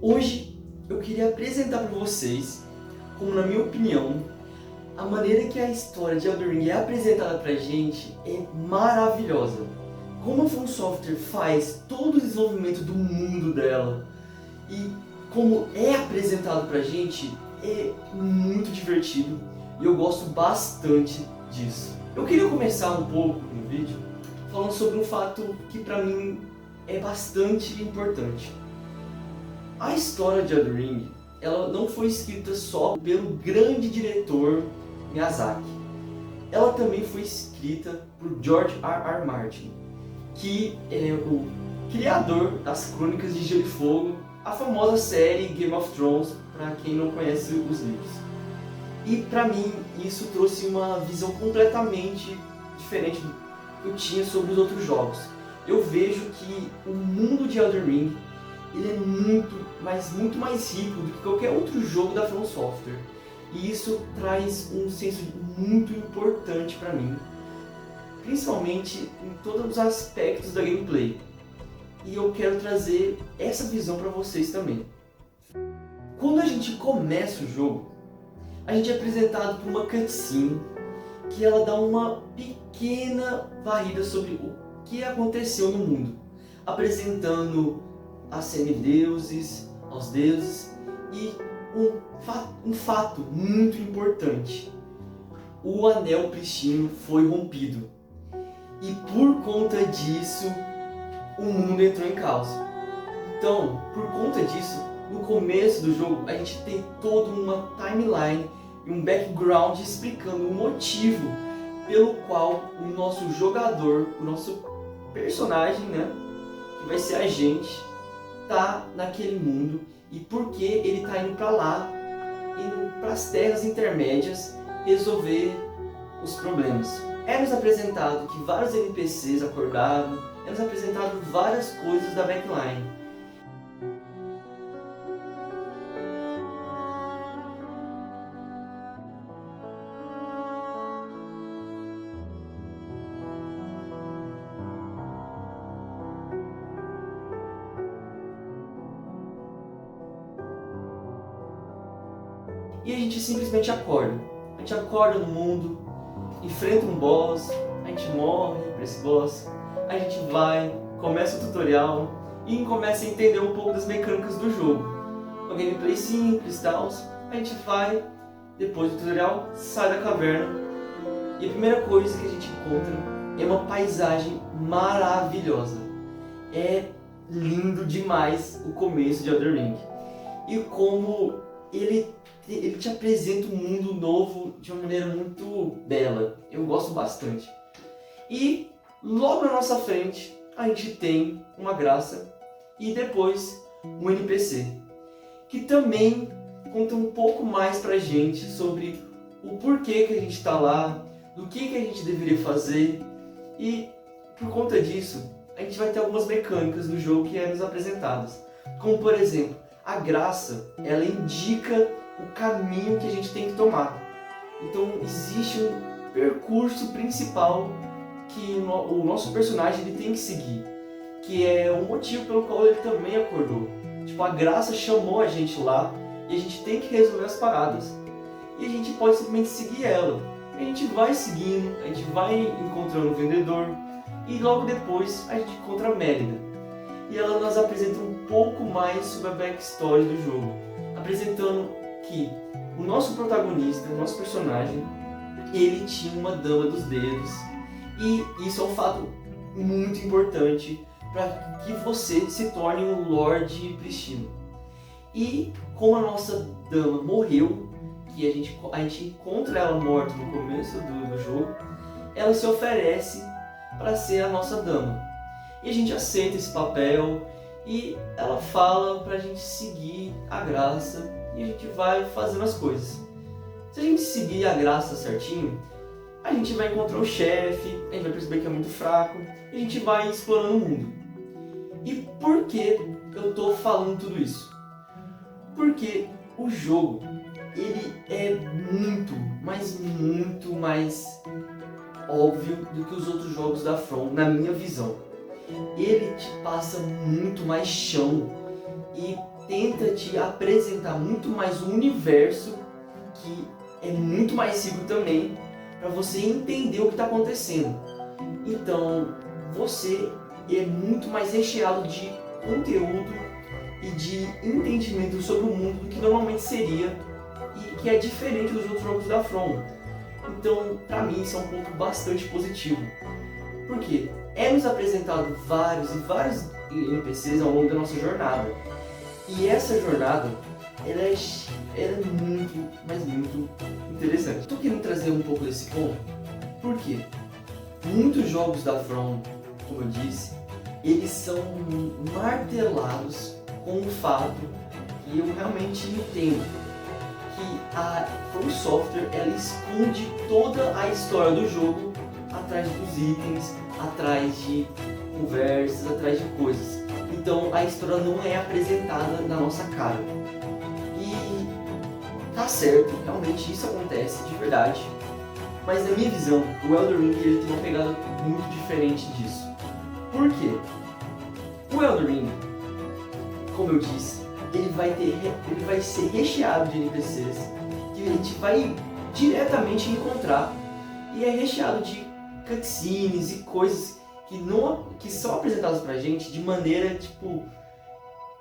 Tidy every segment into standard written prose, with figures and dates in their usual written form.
Hoje eu queria apresentar para vocês, como na minha opinião, a maneira que a história de Elden Ring é apresentada pra gente é maravilhosa. Como a From Software faz todo o desenvolvimento do mundo dela e como é apresentado pra gente é muito divertido e eu gosto bastante disso. Eu queria começar um pouco no vídeo falando sobre um fato que pra mim é bastante importante. A história de Elden Ring, ela não foi escrita só pelo grande diretor Miyazaki. Ela também foi escrita por George R. R. Martin, que é o criador das Crônicas de Gelo e Fogo, a famosa série Game of Thrones, para quem não conhece os livros. E para mim isso trouxe uma visão completamente diferente do que eu tinha sobre os outros jogos. Eu vejo que o mundo de Elden Ring ele é muito mais rico do que qualquer outro jogo da From Software. E isso traz um senso muito importante para mim, principalmente em todos os aspectos da gameplay. E eu quero trazer essa visão para vocês também. Quando a gente começa o jogo, a gente é apresentado por uma cutscene que ela dá uma pequena varrida sobre o que aconteceu no mundo, apresentando a semideuses, aos deuses e um fato muito importante. O anel pristino foi rompido e por conta disso o mundo entrou em caos. Então, por conta disso, no começo do jogo a gente tem toda uma timeline e um background explicando o motivo pelo qual o nosso jogador, o nosso personagem, que vai ser a gente, tá naquele mundo e por que ele tá indo para lá, indo para as terras intermédias resolver os problemas. É nos apresentado que vários NPCs acordaram, é nos apresentado várias coisas da backline. E a gente simplesmente acorda. A gente acorda no mundo, enfrenta um boss, a gente morre para esse boss, a gente vai, começa o tutorial e começa a entender um pouco das mecânicas do jogo. Uma gameplay simples e tal, a gente vai, depois do tutorial, sai da caverna e a primeira coisa que a gente encontra é uma paisagem maravilhosa. É lindo demais o começo de Elden Ring. E como ele te apresenta um mundo novo de uma maneira muito bela. Eu gosto bastante. E logo na nossa frente a gente tem uma graça e depois um NPC que também conta um pouco mais pra gente sobre o porquê que a gente está lá, do que a gente deveria fazer e por conta disso a gente vai ter algumas mecânicas no jogo que é nos apresentadas. Como por exemplo, a graça, ela indica o caminho que a gente tem que tomar. Então existe um percurso principal que o nosso personagem ele tem que seguir, que é o motivo pelo qual ele também acordou. Tipo, a graça chamou a gente lá e a gente tem que resolver as paradas. E a gente pode simplesmente seguir ela. A gente vai seguindo, a gente vai encontrando o vendedor e logo depois a gente encontra a Mérida. E ela nos apresenta um pouco mais sobre a backstory do jogo, apresentando que o nosso protagonista, o nosso personagem, ele tinha uma dama dos dedos e isso é um fato muito importante para que você se torne um Lorde Pristino. E como a nossa dama morreu, que a gente encontra ela morta no começo do jogo, ela se oferece para ser a nossa dama. E a gente aceita esse papel e ela fala pra gente seguir a graça e a gente vai fazendo as coisas. Se a gente seguir a graça certinho, a gente vai encontrar o chefe, a gente vai perceber que é muito fraco e a gente vai explorando o mundo. E por que eu tô falando tudo isso? Porque o jogo, ele é muito mais óbvio do que os outros jogos da From, na minha visão. Ele te passa muito mais chão e tenta te apresentar muito mais um universo que é muito mais rico também, para você entender o que está acontecendo. Então, você é muito mais recheado de conteúdo e de entendimento sobre o mundo do que normalmente seria, e que é diferente dos outros jogos da From. Então, para mim, isso é um ponto bastante positivo. Por quê? É nos apresentado vários NPCs ao longo da nossa jornada. E essa jornada, ela é muito, mas muito interessante. Estou querendo trazer um pouco desse ponto, porque muitos jogos da From, como eu disse, eles são martelados com o fato que eu realmente entendo que a From Software, ela esconde toda a história do jogo atrás dos itens, atrás de conversas, atrás de coisas. Então a história não é apresentada na nossa cara. E tá certo, realmente isso acontece de verdade. Mas na minha visão, o Elden Ring ele tem uma pegada muito diferente disso. Por quê? O Elden Ring, como eu disse, ele vai ser recheado de NPCs que a gente vai diretamente encontrar, e é recheado de cutscenes e coisas que são apresentadas pra gente de maneira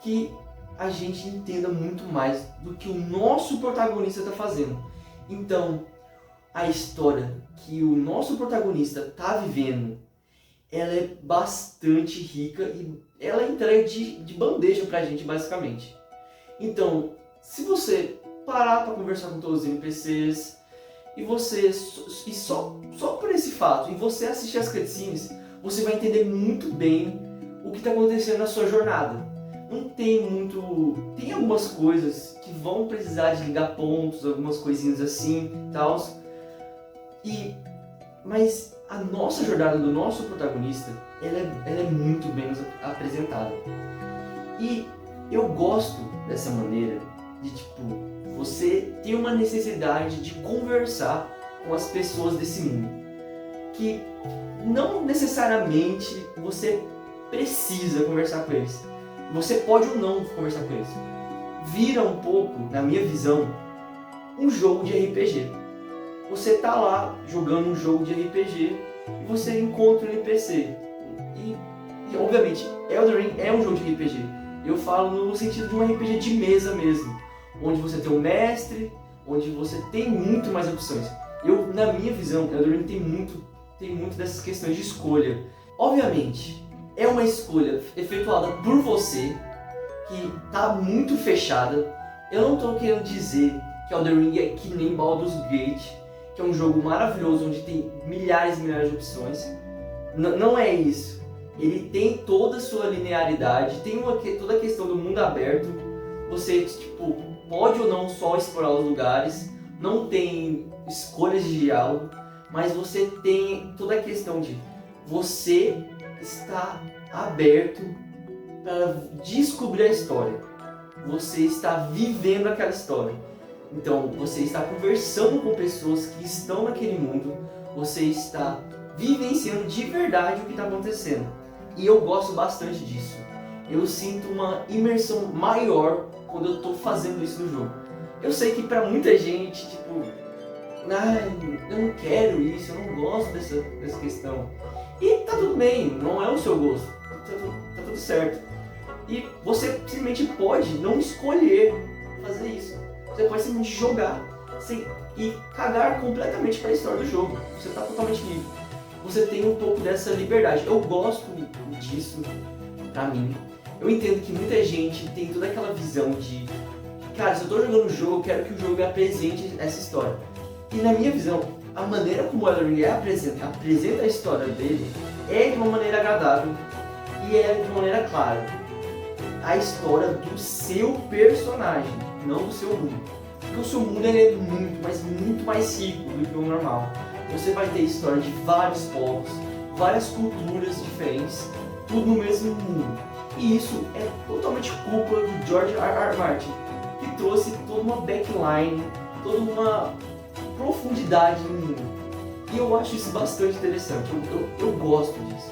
que a gente entenda muito mais do que o nosso protagonista está fazendo. Então, a história que o nosso protagonista está vivendo, ela é bastante rica e ela é entregue de bandeja pra gente, basicamente. Então, se você parar para conversar com todos os NPCs e só por esse fato, e você assistir as cutscenes, você vai entender muito bem o que está acontecendo na sua jornada. Não tem muito... Tem algumas coisas que vão precisar de ligar pontos, algumas coisinhas assim, tal. Mas a nossa jornada do nosso protagonista, ela é muito bem apresentada. E eu gosto dessa maneira de, você ter uma necessidade de conversar com as pessoas desse mundo. Que não necessariamente você precisa conversar com eles. Você pode ou não conversar com eles. Vira um pouco, na minha visão, um jogo de RPG. Você tá lá jogando um jogo de RPG e você encontra um NPC. E obviamente, Elden Ring é um jogo de RPG. Eu falo no sentido de um RPG de mesa mesmo, onde você tem um mestre, onde você tem muito mais opções. Na minha visão, Elden Ring tem muito dessas questões de escolha. Obviamente, é uma escolha efetuada por você, que tá muito fechada. Eu não estou querendo dizer que Elden Ring é que nem Baldur's Gate, que é um jogo maravilhoso, onde tem milhares e milhares de opções. Não é isso. Ele tem toda a sua linearidade, tem toda a questão do mundo aberto. Você pode ou não só explorar os lugares, não tem escolhas de diálogo, mas você tem toda a questão de você está aberto para descobrir a história. Você está vivendo aquela história. Então, você está conversando com pessoas que estão naquele mundo, você está vivenciando de verdade o que está acontecendo. E eu gosto bastante disso. Eu sinto uma imersão maior quando eu estou fazendo isso no jogo. Eu sei que para muita gente, eu não quero isso, eu não gosto dessa questão. E tá tudo bem, não é o seu gosto, tá tudo certo. E você simplesmente pode não escolher fazer isso. Você pode simplesmente jogar e cagar completamente para a história do jogo. Você está totalmente livre. Você tem um pouco dessa liberdade. Eu gosto disso pra mim. Eu entendo que muita gente tem toda aquela visão de, cara, se eu tô jogando um jogo, eu quero que o jogo apresente essa história. E na minha visão, a maneira como o Elden Ring apresenta a história dele é de uma maneira agradável e é de uma maneira clara. A história do seu personagem, não do seu mundo. Porque o seu mundo é muito, mas muito mais rico do que o normal. Você vai ter história de vários povos, várias culturas diferentes, tudo no mesmo mundo. E isso é totalmente culpa do George R. R. Martin, que trouxe toda uma backline, toda uma profundidade no mundo. E eu acho isso bastante interessante, eu gosto disso.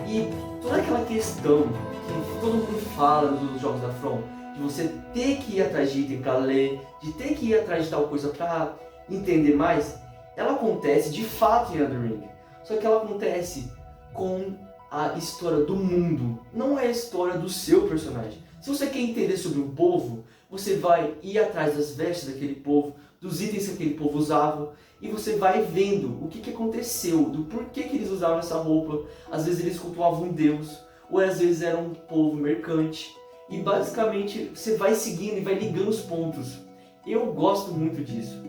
E toda aquela questão que todo mundo fala dos jogos da From, de você ter que ir atrás de item para ler, de ter que ir atrás de tal coisa para entender mais, ela acontece de fato em Elden Ring. Só que ela acontece com a história do mundo, não é a história do seu personagem. Se você quer entender sobre um povo, você vai ir atrás das vestes daquele povo, dos itens que aquele povo usava, e você vai vendo o que aconteceu, do porquê que eles usavam essa roupa. Às vezes eles cultuavam um deus, ou às vezes era um povo mercante. E basicamente você vai seguindo e vai ligando os pontos. Eu gosto muito disso.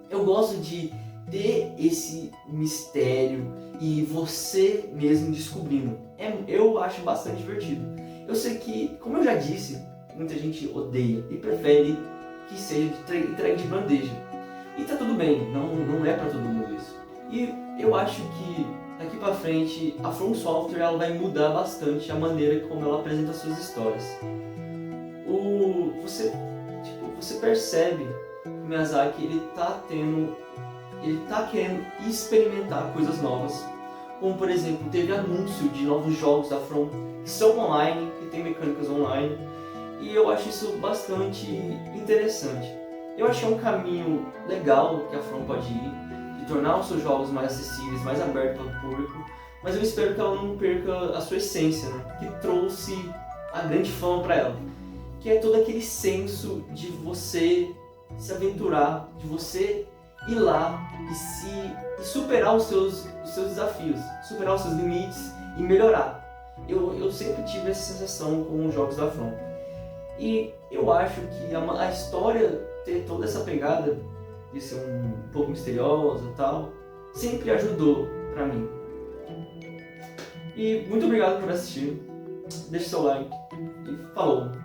Eu gosto de ter esse mistério e você mesmo descobrindo. Eu acho bastante divertido. Eu sei que, como eu já disse, muita gente odeia e prefere que seja entregue de bandeja. E tá tudo bem, não é pra todo mundo isso. E eu acho que daqui pra frente a From Software ela vai mudar bastante a maneira como ela apresenta suas histórias. Você percebe que o Miyazaki ele tá querendo experimentar coisas novas. Como por exemplo, teve anúncio de novos jogos da From que são online, que tem mecânicas online. E eu acho isso bastante interessante. Eu acho que é um caminho legal que a From pode ir, de tornar os seus jogos mais acessíveis, mais abertos para o público, mas eu espero que ela não perca a sua essência, né? Que trouxe a grande fama para ela, que é todo aquele senso de você se aventurar, de você ir lá e superar os seus desafios, superar os seus limites e melhorar. Eu sempre tive essa sensação com os jogos da From. E eu acho que a história ter toda essa pegada de ser um pouco misteriosa e tal, sempre ajudou pra mim. E muito obrigado por assistir, deixe seu like e falou!